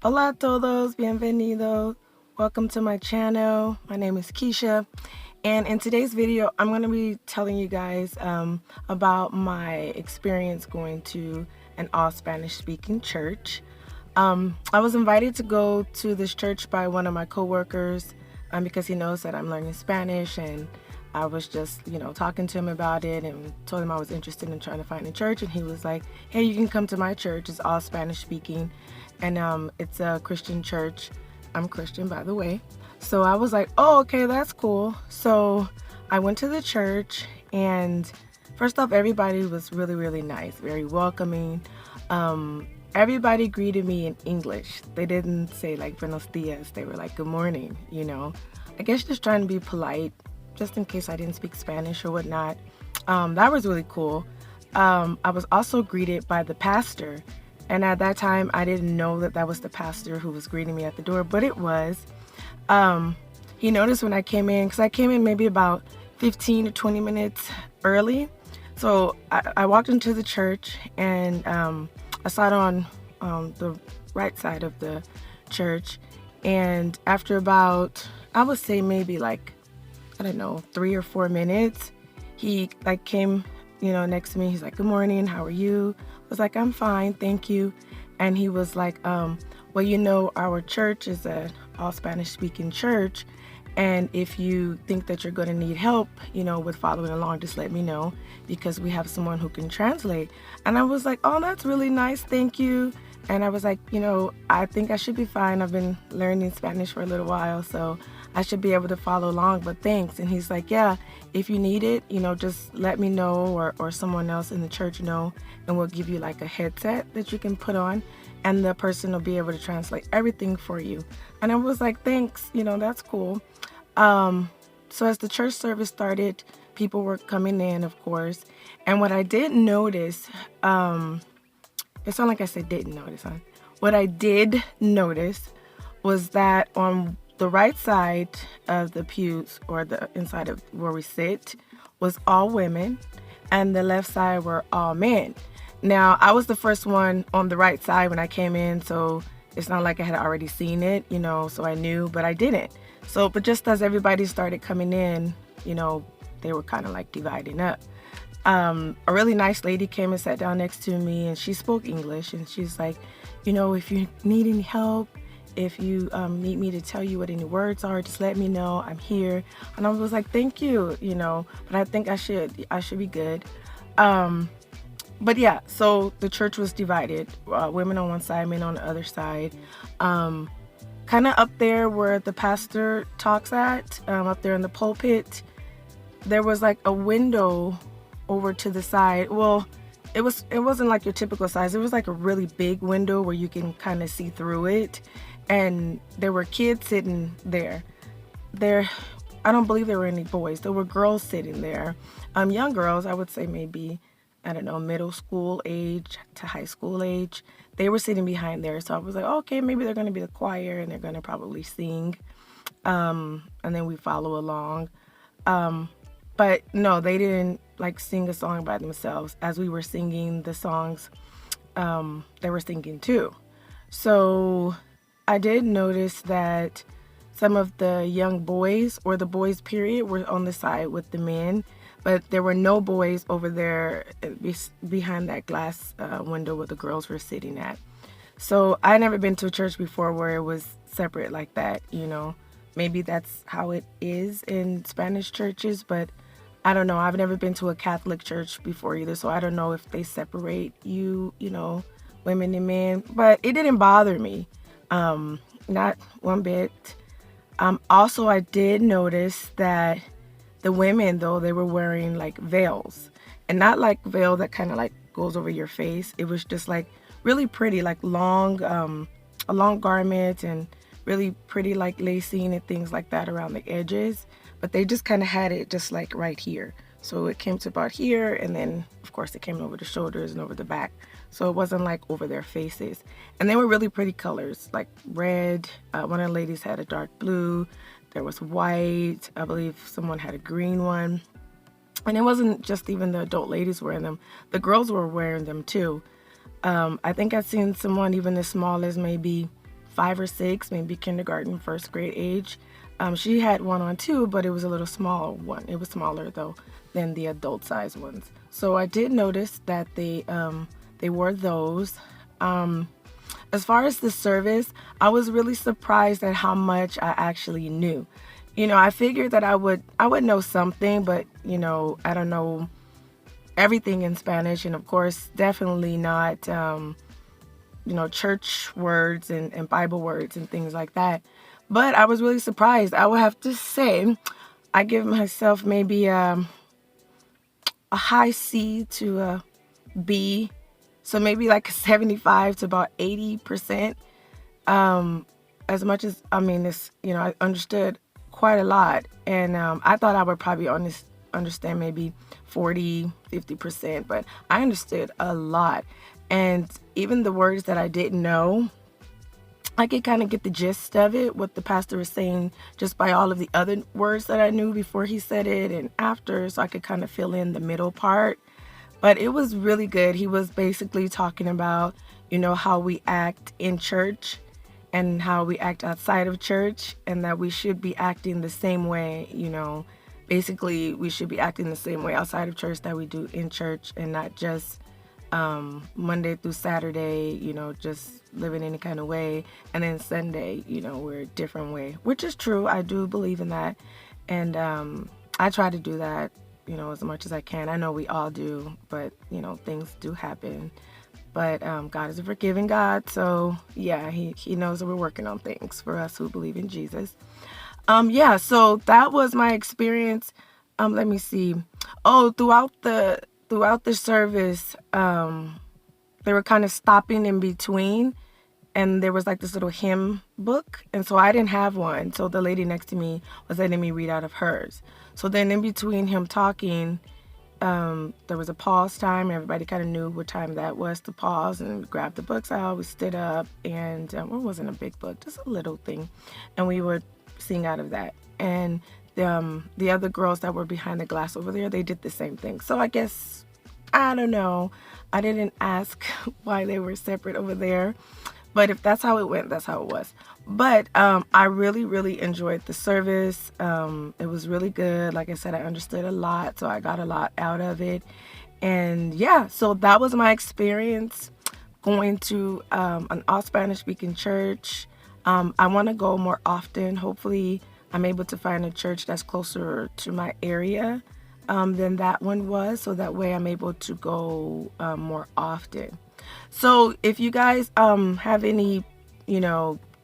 Hola a todos, bienvenidos. Welcome to my channel. My name is Keisha, and in today's video, I'm going to be telling you guys about my experience going to an all Spanish speaking church. I was invited to go to this church by one of my coworkers because he knows that I'm learning Spanish, and I was just, talking to him about it and told him I was interested in trying to find a church, and he was like, "Hey, you can come to my church. It's all Spanish speaking, and it's a Christian church. I'm Christian, by the way." So I was like, "Oh, okay, that's cool." So I went to the church, and first off, everybody was really, really nice, very welcoming. Everybody greeted me in English. They didn't say like buenos dias. They were like good morning. I guess just trying to be polite, just in case I didn't speak Spanish or whatnot. That was really cool. I was also greeted by the pastor. And at that time, I didn't know that that was the pastor who was greeting me at the door, but it was. He noticed when I came in, because I came in maybe about 15 to 20 minutes early. So I walked into the church, and I sat on the right side of the church. And after about, I would say maybe like, I don't know, 3 or 4 minutes, he like came, next to me. He's like, "Good morning, how are you?" I was like, "I'm fine, thank you." And he was like, "Well, our church is an all Spanish speaking church. And if you think that you're going to need help, with following along, just let me know because we have someone who can translate." And I was like, "Oh, that's really nice. Thank you." And I was like, "I think I should be fine. I've been learning Spanish for a little while, so I should be able to follow along, but thanks." And he's like, "Yeah, if you need it, just let me know or someone else in the church know, and we'll give you like a headset that you can put on, and the person will be able to translate everything for you." And I was like, "Thanks, that's cool." So as the church service started, people were coming in, of course. And what I did notice, it's not like I said didn't notice, huh? What I did notice was that on the right side of the pews, or the inside of where we sit, was all women, and the left side were all men. Now, I was the first one on the right side when I came in, so it's not like I had already seen it, so I knew, but I didn't. So, but just as everybody started coming in, they were kind of like dividing up. A really nice lady came and sat down next to me, and she spoke English, and she's like, "If you need any help, if you need me to tell you what any words are, just let me know. I'm here." And I was like, "Thank you, but I think I should be good." But yeah, so the church was divided, women on one side, men on the other side. Kind of up there where the pastor talks at, up there in the pulpit, there was like a window over to the side. Well, it wasn't like your typical size. It was like a really big window where you can kind of see through it, and there were kids sitting there. There, I don't believe there were any boys. There were girls sitting there, young girls. I would say maybe, I don't know, middle school age to high school age. They were sitting behind there, so I was like, okay, maybe they're going to be the choir and they're going to probably sing, and then we follow along. But no, they didn't like sing a song by themselves. As we were singing the songs, they were singing too. So I did notice that some of the young boys, or the boys period, were on the side with the men, but there were no boys over there behind that glass window where the girls were sitting at. So I never been to a church before where it was separate like that. Maybe that's how it is in Spanish churches, but I don't know. I've never been to a Catholic church before either, so I don't know if they separate women and men, but it didn't bother me. Not one bit. Also, I did notice that the women, though, they were wearing like veils, and not like veil that kind of like goes over your face. It was just like really pretty, like a long garment, and really pretty like lacing and things like that around the edges. But they just kind of had it just like right here. So it came to about here, and then of course it came over the shoulders and over the back. So it wasn't like over their faces. And they were really pretty colors, like red. One of the ladies had a dark blue. There was white. I believe someone had a green one. And it wasn't just even the adult ladies wearing them. The girls were wearing them too. I think I've seen someone even as small as maybe 5 or 6, maybe kindergarten, first grade age. She had one on too, but it was a little small one. It was smaller though than the adult size ones. So I did notice that they wore those. As far as the service, I was really surprised at how much I actually knew. I figured that I would know something, but I don't know everything in Spanish, and of course definitely not church words and Bible words and things like that. But I was really surprised. I would have to say I give myself maybe a high C to a B, so maybe like 75 to about 80%. As much as I understood quite a lot, and I thought I would probably understand maybe 40-50%, but I understood a lot. And even the words that I didn't know, I could kind of get the gist of it, what the pastor was saying, just by all of the other words that I knew before he said it and after, so I could kind of fill in the middle part. But it was really good. He was basically talking about, how we act in church and how we act outside of church, and that we should be acting the same way, basically we should be acting the same way outside of church that we do in church, and not just Monday through Saturday, just living any kind of way, and then Sunday, we're a different way, which is true. I do believe in that, and I try to do that, as much as I can. I know we all do, but things do happen. But God is a forgiving God, so yeah, he knows that we're working on things for us who believe in Jesus. Yeah, so that was my experience. Let me see. Oh, throughout the service, they were kind of stopping in between, and there was like this little hymn book, and so I didn't have one, so the lady next to me was letting me read out of hers. So then in between him talking, there was a pause time. Everybody kind of knew what time that was to pause, and we grabbed the books out, we stood up, and it wasn't a big book, just a little thing, and we would sing out of that. And the other girls that were behind the glass over there, they did the same thing. So I guess, I don't know, I didn't ask why they were separate over there, but if that's how it went, that's how it was. But I really enjoyed the service. It was really good. Like I said, I understood a lot, so I got a lot out of it. And yeah, so that was my experience going to an all Spanish speaking church. I want to go more often. Hopefully I'm able to find a church that's closer to my area than that one was, so that way I'm able to go more often. So if you guys have any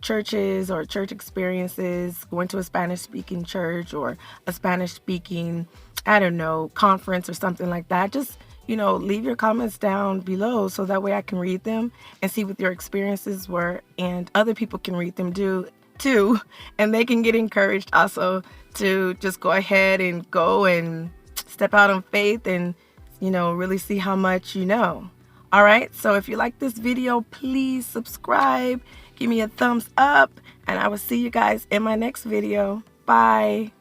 churches or church experiences, going to a Spanish speaking church or a Spanish speaking, I don't know, conference or something like that, just leave your comments down below, so that way I can read them and see what your experiences were, and other people can read them too, and they can get encouraged also to just go ahead and go and step out on faith and really see how much you know. All right, so if you like this video, please subscribe, give me a thumbs up, and I will see you guys in my next video. Bye.